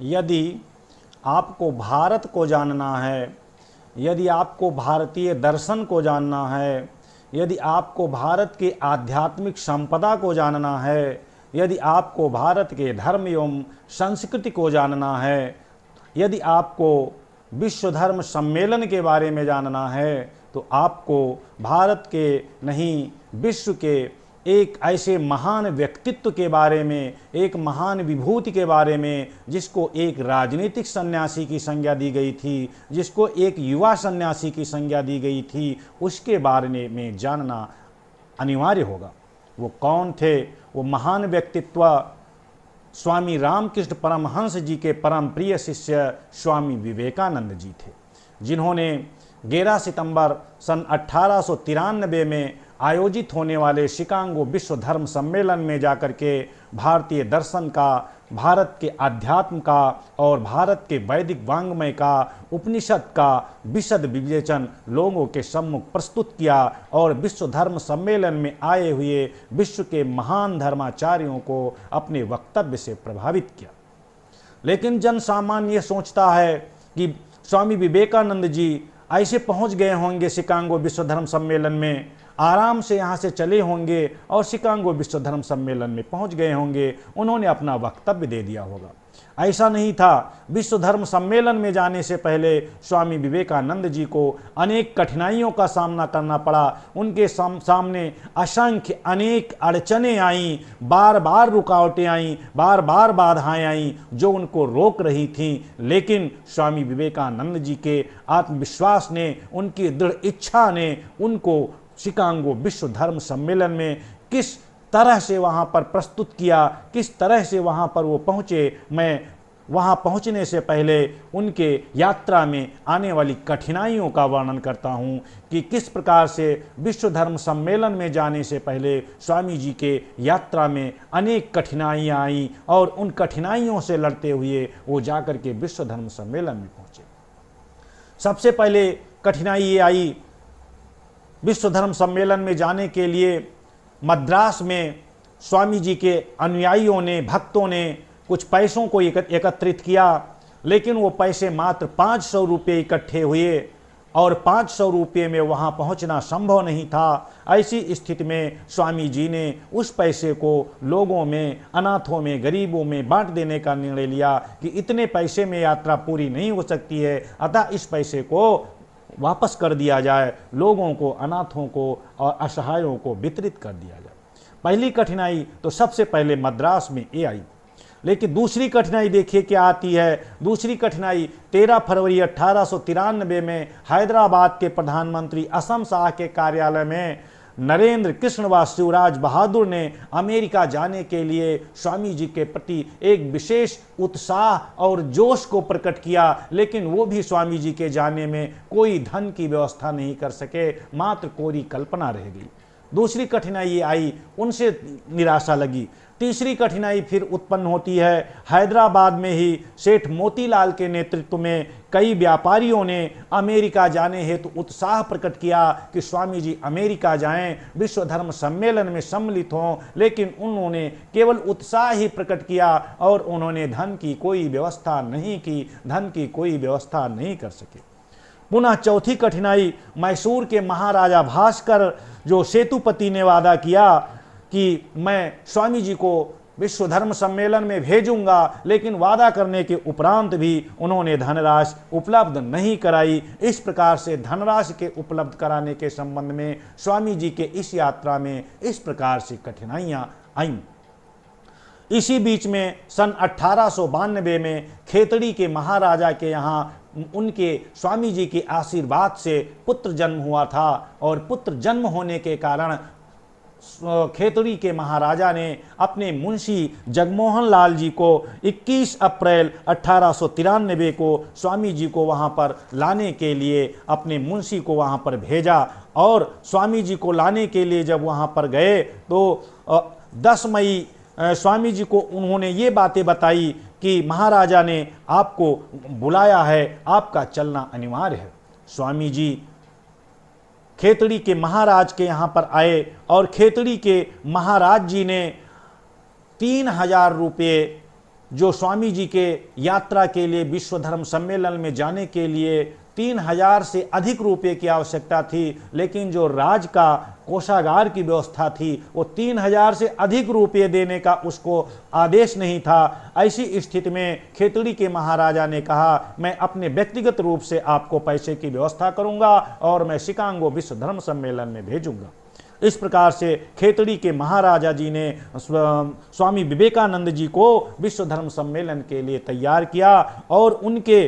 यदि आपको भारत को जानना है, यदि आपको भारतीय दर्शन को जानना है, यदि आपको भारत के आध्यात्मिक संपदा को जानना है, यदि आपको भारत के धर्म एवं संस्कृति को जानना है, यदि आपको विश्व धर्म सम्मेलन के बारे में जानना है, तो आपको भारत के नहीं विश्व के एक ऐसे महान व्यक्तित्व के बारे में, एक महान विभूति के बारे में, जिसको एक राजनीतिक सन्यासी की संज्ञा दी गई थी, जिसको एक युवा सन्यासी की संज्ञा दी गई थी, उसके बारे में जानना अनिवार्य होगा। वो कौन थे? वो महान व्यक्तित्व स्वामी रामकृष्ण परमहंस जी के परम प्रिय शिष्य स्वामी विवेकानंद जी थे, जिन्होंने 11 सितंबर सन 1893 में आयोजित होने वाले शिकागो विश्व धर्म सम्मेलन में जाकर के भारतीय दर्शन का, भारत के अध्यात्म का और भारत के वैदिक वांग्मय का, उपनिषद का विशद विवेचन लोगों के सम्मुख प्रस्तुत किया और विश्व धर्म सम्मेलन में आए हुए विश्व के महान धर्माचार्यों को अपने वक्तव्य से प्रभावित किया। लेकिन जन सामान्य ये सोचता है कि स्वामी विवेकानंद जी ऐसे पहुंच गए होंगे शिकागो विश्व धर्म सम्मेलन में, आराम से यहाँ से चले होंगे और शिकागो विश्व धर्म सम्मेलन में पहुँच गए होंगे, उन्होंने अपना वक्तव्य दे दिया होगा। ऐसा नहीं था। विश्व धर्म सम्मेलन में जाने से पहले स्वामी विवेकानंद जी को अनेक कठिनाइयों का सामना करना पड़ा। उनके सामने असंख्य अनेक अड़चनें आईं, बार बार रुकावटें आईं, बार बार बाधाएं आईं जो उनको रोक रही थीं। लेकिन स्वामी विवेकानंद जी के आत्मविश्वास ने, उनकी दृढ़ इच्छा ने उनको शिकागो विश्व धर्म सम्मेलन में किस तरह से वहाँ पर प्रस्तुत किया, किस तरह से वहाँ पर वो पहुँचे। मैं वहाँ पहुँचने से पहले उनके यात्रा में आने वाली कठिनाइयों का वर्णन करता हूँ कि किस प्रकार से विश्व धर्म सम्मेलन में जाने से पहले स्वामी जी के यात्रा में अनेक कठिनाइयाँ आईं और उन कठिनाइयों से लड़ते हुए वो जाकर के विश्व धर्म सम्मेलन में पहुँचे। सबसे पहले कठिनाई ये आई, विश्व धर्म सम्मेलन में जाने के लिए मद्रास में स्वामी जी के अनुयायियों ने, भक्तों ने कुछ पैसों को एकत्रित किया, लेकिन वो पैसे मात्र 500 रुपये इकट्ठे हुए और 500 रुपये में वहाँ पहुँचना संभव नहीं था। ऐसी स्थिति में स्वामी जी ने उस पैसे को लोगों में, अनाथों में, गरीबों में बांट देने का निर्णय लिया कि इतने पैसे में यात्रा पूरी नहीं हो सकती है, अतः इस पैसे को वापस कर दिया जाए, लोगों को, अनाथों को और असहायों को वितरित कर दिया जाए। पहली कठिनाई तो सबसे पहले मद्रास में ये आई। लेकिन दूसरी कठिनाई देखिए क्या आती है। दूसरी कठिनाई 13 फरवरी 1893 में हैदराबाद के प्रधानमंत्री असम शाह के कार्यालय में नरेंद्र कृष्ण व शिवराज बहादुर ने अमेरिका जाने के लिए स्वामी जी के प्रति एक विशेष उत्साह और जोश को प्रकट किया, लेकिन वो भी स्वामी जी के जाने में कोई धन की व्यवस्था नहीं कर सके, मात्र कोरी कल्पना रह गई। दूसरी कठिनाई ये आई, उनसे निराशा लगी। तीसरी कठिनाई फिर उत्पन्न होती है। हैदराबाद में ही सेठ मोतीलाल के नेतृत्व में कई व्यापारियों ने अमेरिका जाने हेतु उत्साह प्रकट किया कि स्वामी जी अमेरिका जाएं, विश्व धर्म सम्मेलन में सम्मिलित हों, लेकिन उन्होंने केवल उत्साह ही प्रकट किया और उन्होंने धन की कोई व्यवस्था नहीं की, धन की कोई व्यवस्था नहीं कर सके। पुनः चौथी कठिनाई, मैसूर के महाराजा भास्कर जो सेतुपति ने वादा किया कि मैं स्वामी जी को विश्व धर्म सम्मेलन में भेजूंगा, लेकिन वादा करने के उपरांत भी उन्होंने धनराशि उपलब्ध नहीं कराई। इस प्रकार से धनराशि के उपलब्ध कराने के संबंध में स्वामी जी के इस यात्रा में इस प्रकार से कठिनाइयां आईं। इसी बीच में सन 1892 में खेतड़ी के महाराजा के यहाँ उनके स्वामी जी के आशीर्वाद से पुत्र जन्म हुआ था और पुत्र जन्म होने के कारण खेतड़ी के महाराजा ने अपने मुंशी जगमोहन लाल जी को 21 अप्रैल 1893 को स्वामी जी को वहां पर लाने के लिए अपने मुंशी को वहां पर भेजा और स्वामी जी को लाने के लिए जब वहां पर गए तो 10 मई स्वामी जी को उन्होंने ये बातें बताई कि महाराजा ने आपको बुलाया है, आपका चलना अनिवार्य है। स्वामी जी खेतड़ी के महाराज के यहाँ पर आए और खेतड़ी के महाराज जी ने 3000 रुपये जो स्वामी जी के यात्रा के लिए विश्व धर्म सम्मेलन में जाने के लिए 3000 से अधिक रुपए की आवश्यकता थी, लेकिन जो राज का कोषागार की व्यवस्था थी वो 3000 से अधिक रुपए देने का उसको आदेश नहीं था। ऐसी स्थिति में खेतड़ी के महाराजा ने कहा, मैं अपने व्यक्तिगत रूप से आपको पैसे की व्यवस्था करूंगा और मैं शिकागो विश्व धर्म सम्मेलन में भेजूंगा। इस प्रकार से खेतड़ी के महाराजा जी ने स्वामी विवेकानंद जी को विश्व धर्म सम्मेलन के लिए तैयार किया और उनके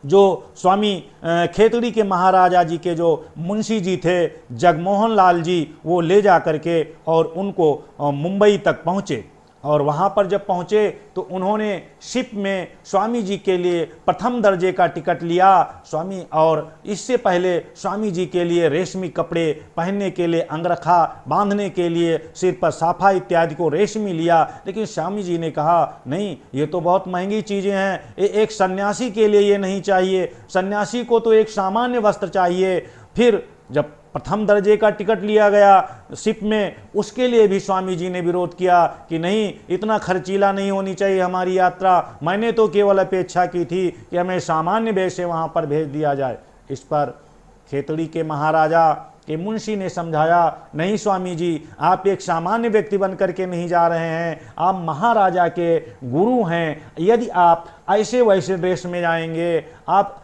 जो स्वामी खेतड़ी के महाराजा जी के जो मुंशी जी थे जगमोहन लाल जी, वो ले जा करके और उनको मुंबई तक पहुँचे। और वहाँ पर जब पहुँचे तो उन्होंने शिप में स्वामी जी के लिए प्रथम दर्जे का टिकट लिया स्वामी, और इससे पहले स्वामी जी के लिए रेशमी कपड़े पहनने के लिए, अंगरखा बांधने के लिए, सिर पर साफा इत्यादि को रेशमी लिया। लेकिन स्वामी जी ने कहा, नहीं, ये तो बहुत महंगी चीज़ें हैं, ये एक सन्यासी के लिए ये नहीं चाहिए, सन्यासी को तो एक सामान्य वस्त्र चाहिए। फिर जब प्रथम दर्जे का टिकट लिया गया शिप में, उसके लिए भी स्वामी जी ने विरोध किया कि नहीं, इतना खर्चीला नहीं होनी चाहिए हमारी यात्रा, मैंने तो केवल अपेक्षा की थी कि हमें सामान्य वेश से वहाँ पर भेज दिया जाए। इस पर खेतड़ी के महाराजा के मुंशी ने समझाया, नहीं स्वामी जी, आप एक सामान्य व्यक्ति बन करके नहीं जा रहे हैं, आप महाराजा के गुरु हैं। यदि आप ऐसे वैसे ड्रेस में जाएंगे, आप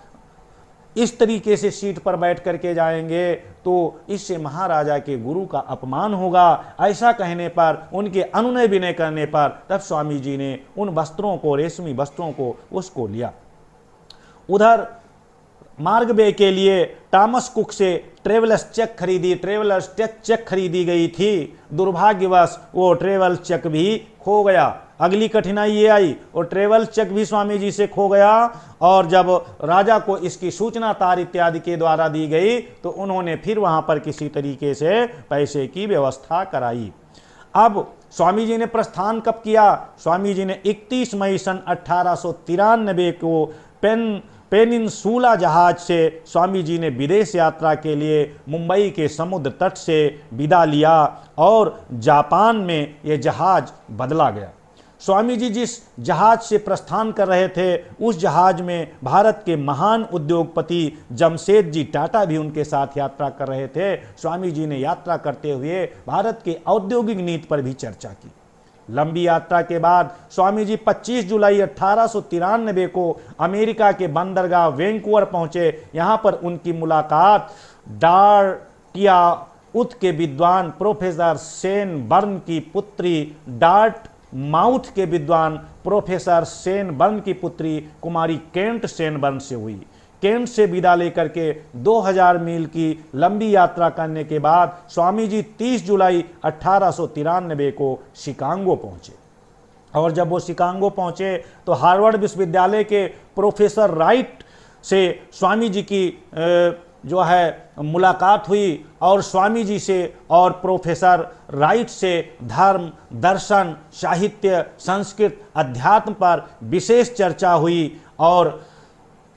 इस तरीके से सीट पर बैठ करके जाएंगे तो इससे महाराजा के गुरु का अपमान होगा। ऐसा कहने पर, उनके अनुनय विनय करने पर तब स्वामी जी ने उन वस्त्रों को, रेशमी वस्त्रों को, उसको लिया। उधर मार्ग वे के लिए टॉमस कुक से ट्रेवलर्स चेक खरीदी गई थी। दुर्भाग्यवश वो ट्रेवल चेक भी खो गया। अगली कठिनाई ये आई, और ट्रेवल चेक भी स्वामी जी से खो गया। और जब राजा को इसकी सूचना तार इत्यादि के द्वारा दी गई तो उन्होंने फिर वहां पर किसी तरीके से पैसे की व्यवस्था कराई। अब स्वामी जी ने प्रस्थान कब किया? स्वामी जी ने 31 मई सन 1893 को पेनिनसुला जहाज से स्वामी जी ने विदेश यात्रा के लिए मुंबई के समुद्र तट से विदा लिया और जापान में यह जहाज बदला गया। स्वामी जी जिस जहाज से प्रस्थान कर रहे थे उस जहाज में भारत के महान उद्योगपति जमशेदजी टाटा भी उनके साथ यात्रा कर रहे थे। स्वामी जी ने यात्रा करते हुए भारत के औद्योगिक नीति पर भी चर्चा की। लंबी यात्रा के बाद स्वामी जी 25 जुलाई 1893 को अमेरिका के बंदरगाह वैंकूवर पहुंचे। यहां पर उनकी मुलाकात डार्टमाउथ के विद्वान प्रोफेसर सेनबर्न की पुत्री डार्टमाउथ के विद्वान प्रोफेसर सेनबर्न की पुत्री कुमारी केंट सेनबर्न से हुई। केंट से विदा लेकर के 2000 मील की लंबी यात्रा करने के बाद स्वामी जी 30 जुलाई 1893 को शिकागो पहुंचे। और जब वो शिकागो पहुंचे तो हार्वर्ड विश्वविद्यालय के प्रोफेसर राइट से स्वामी जी की जो है मुलाकात हुई और स्वामी जी से और प्रोफेसर राइट से धर्म, दर्शन, साहित्य, संस्कृत, अध्यात्म पर विशेष चर्चा हुई। और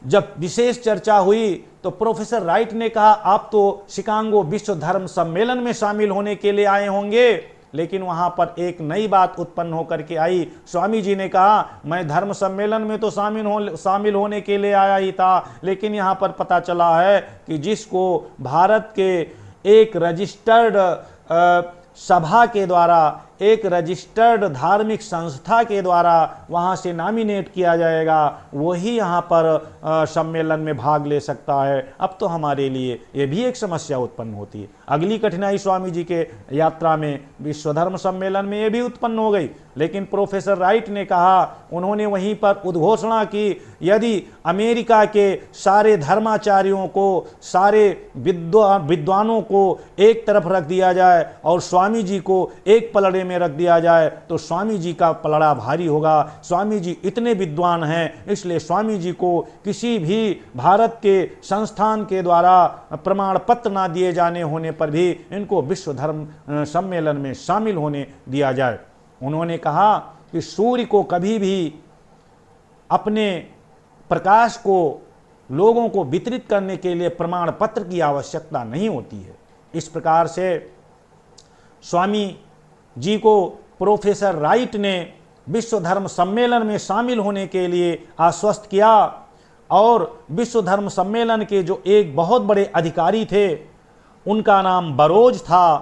जब विशेष चर्चा हुई तो प्रोफेसर राइट ने कहा, आप तो शिकागो विश्व धर्म सम्मेलन में शामिल होने के लिए आए होंगे। लेकिन वहां पर एक नई बात उत्पन्न होकर के आई। स्वामी जी ने कहा, मैं धर्म सम्मेलन में तो शामिल होने के लिए आया ही था, लेकिन यहाँ पर पता चला है कि जिसको भारत के एक रजिस्टर्ड सभा के द्वारा, एक रजिस्टर्ड धार्मिक संस्था के द्वारा वहाँ से नॉमिनेट किया जाएगा, वही यहाँ पर सम्मेलन में भाग ले सकता है। अब तो हमारे लिए ये भी एक समस्या उत्पन्न होती है। अगली कठिनाई स्वामी जी के यात्रा में विश्व धर्म सम्मेलन में ये भी उत्पन्न हो गई। लेकिन प्रोफेसर राइट ने कहा, उन्होंने वहीं पर उद्घोषणा की, यदि अमेरिका के सारे धर्माचार्यों को, सारे विद्वानों को एक तरफ रख दिया जाए और स्वामी जी को एक पलड़े में रख दिया जाए तो स्वामी जी का पलड़ा भारी होगा। स्वामी जी इतने विद्वान हैं, इसलिए स्वामी जी को किसी भी भारत के संस्थान के द्वारा प्रमाण पत्र ना दिए जाने होने पर भी इनको विश्व धर्म सम्मेलन में शामिल होने दिया जाए। उन्होंने कहा कि सूर्य को कभी भी अपने प्रकाश को लोगों को वितरित करने के लिए प्रमाण पत्र की आवश्यकता नहीं होती है। इस प्रकार से स्वामी जी को प्रोफेसर राइट ने विश्व धर्म सम्मेलन में शामिल होने के लिए आश्वस्त किया। और विश्व धर्म सम्मेलन के जो एक बहुत बड़े अधिकारी थे, उनका नाम बरोज था।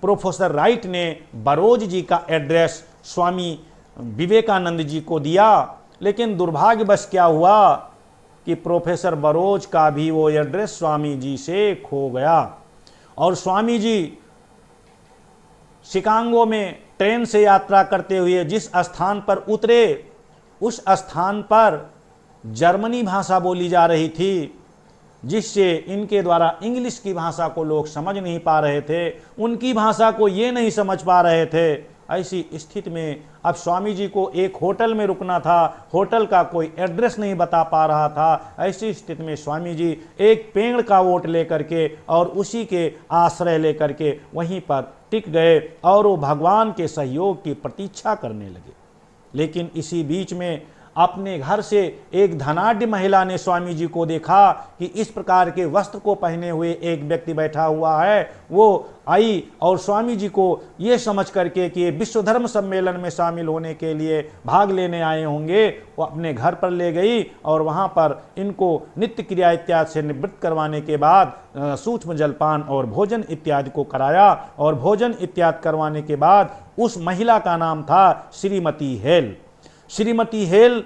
प्रोफेसर राइट ने बरोज जी का एड्रेस स्वामी विवेकानंद जी को दिया, लेकिन दुर्भाग्यवश क्या हुआ कि प्रोफेसर बरोज का भी वो एड्रेस स्वामी जी से खो गया। और स्वामी जी शिकागो में ट्रेन से यात्रा करते हुए जिस स्थान पर उतरे, उस स्थान पर जर्मनी भाषा बोली जा रही थी, जिससे इनके द्वारा इंग्लिश की भाषा को लोग समझ नहीं पा रहे थे, उनकी भाषा को ये नहीं समझ पा रहे थे। ऐसी स्थिति में अब स्वामी जी को एक होटल में रुकना था, होटल का कोई एड्रेस नहीं बता पा रहा था। ऐसी स्थिति में स्वामी जी एक पेड़ का ओट लेकर के और उसी के आश्रय लेकर के वहीं पर टिक गए और वो भगवान के सहयोग की प्रतीक्षा करने लगे। लेकिन इसी बीच में अपने घर से एक धनाढ्य महिला ने स्वामी जी को देखा कि इस प्रकार के वस्त्र को पहने हुए एक व्यक्ति बैठा हुआ है। वो आई और स्वामी जी को ये समझ करके कि ये विश्व धर्म सम्मेलन में शामिल होने के लिए भाग लेने आए होंगे, वो अपने घर पर ले गई और वहाँ पर इनको नित्य क्रिया इत्यादि से निवृत्त करवाने के बाद सूक्ष्म जलपान और भोजन इत्यादि को कराया। और भोजन इत्यादि करवाने के बाद उस महिला का नाम था श्रीमती हेल। श्रीमती हेल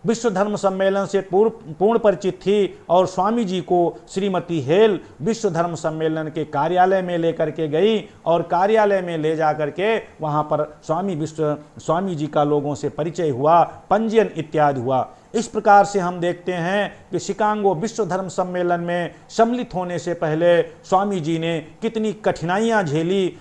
विश्व धर्म सम्मेलन से पूर्ण परिचित थी और स्वामी जी को श्रीमती हेल विश्व धर्म सम्मेलन के कार्यालय में लेकर के गई और कार्यालय में ले जा करके वहाँ पर स्वामी जी का लोगों से परिचय हुआ, पंजीयन इत्यादि हुआ। इस प्रकार से हम देखते हैं कि शिकागो विश्व धर्म सम्मेलन में सम्मिलित होने से पहले स्वामी जी ने कितनी कठिनाइयाँ झेली,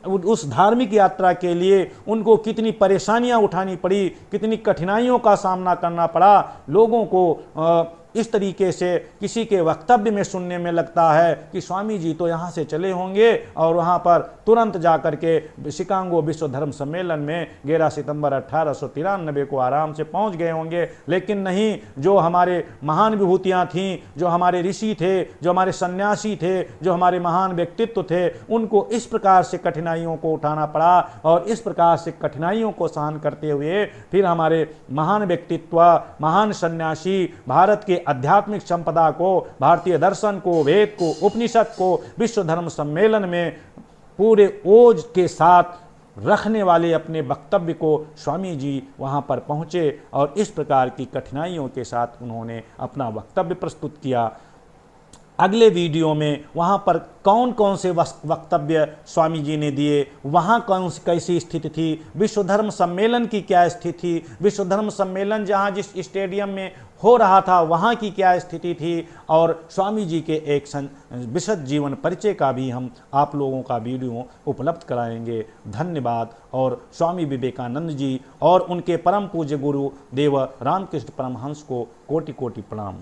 उस धार्मिक यात्रा के लिए उनको कितनी परेशानियां उठानी पड़ी, कितनी कठिनाइयों का सामना करना पड़ा। लोगों को इस तरीके से किसी के वक्तव्य में सुनने में लगता है कि स्वामी जी तो यहाँ से चले होंगे और वहाँ पर तुरंत जाकर के शिकागो विश्व धर्म सम्मेलन में 11 सितंबर 1893 को आराम से पहुँच गए होंगे। लेकिन नहीं, जो हमारे महान विभूतियाँ थीं, जो हमारे ऋषि थे, जो हमारे सन्यासी थे, जो हमारे महान व्यक्तित्व थे, उनको इस प्रकार से कठिनाइयों को उठाना पड़ा। और इस प्रकार से कठिनाइयों को सहन करते हुए फिर हमारे महान व्यक्तित्व, महान सन्यासी भारत के आध्यात्मिक संपदा को, भारतीय दर्शन को, वेद को, उपनिषद को विश्व धर्म सम्मेलन में पूरे ओज के साथ रखने वाले अपने वक्तव्य को स्वामी जी वहां पर पहुंचे और इस प्रकार की कठिनाइयों के साथ उन्होंने अपना वक्तव्य प्रस्तुत किया। अगले वीडियो में वहाँ पर कौन कौन से वक्तव्य स्वामी जी ने दिए, वहाँ कैसी स्थिति थी, विश्व धर्म सम्मेलन की क्या स्थिति थी, विश्व धर्म सम्मेलन जहाँ जिस स्टेडियम में हो रहा था वहाँ की क्या स्थिति थी, और स्वामी जी के एक विशद जीवन परिचय का भी हम आप लोगों का वीडियो उपलब्ध कराएंगे। धन्यवाद। और स्वामी विवेकानंद जी और उनके परम पूज्य गुरु देव रामकृष्ण परमहंस को कोटि कोटि प्रणाम।